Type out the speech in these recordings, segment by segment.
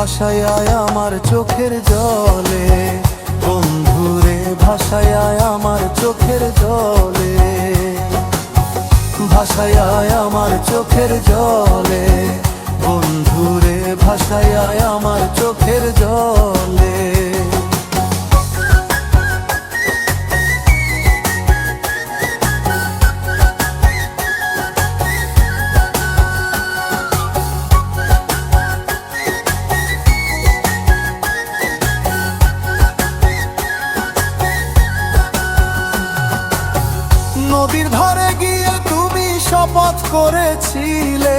ভাসায় আমার চোখের জলে, বন্ধুরে ভাসায় আমার চোখের জলে, ভাসায় আমার চোখের জলে, বন্ধুরে ভাসায় আমার চোখের জলে। নদীর ধারে গিয়ে তুমি শপথ করেছিলে,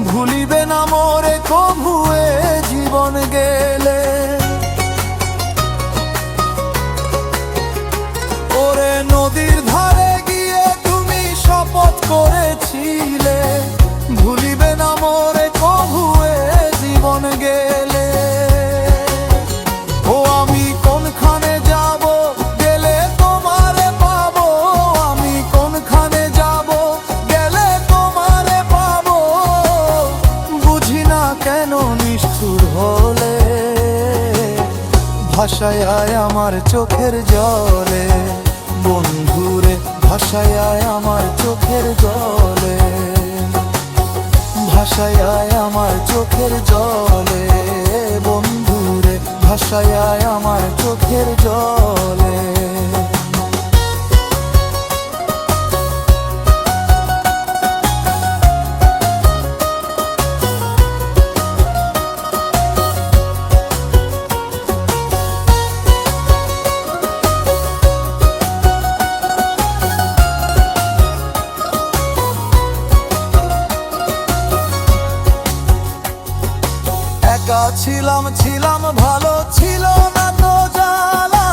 ভুলিবে না মোরে কভুয়ে জীবন গেলে। ওরে নদীর ধারে গিয়ে তুমি শপথ করেছিলে, ভুলিবে না মোরে কভুয়ে জীবন গেলে। ও আমি কোনখানে যাব গেলে তোমারে পাবো, আমি কোনখানে যাব গেলে তোমারে পাবো, বুঝি না কেন নিষ্ঠুর হলে ভাসায় আমার চোখের জলে, বন্ধুরে ভাসায় আমার চোখের জলে, ভাসায় আমার চোখের জলে, বন্ধুরে ভাসায় আমার চোখের জলে। ছিলাম ভালো ছিল না তো জ্বালা,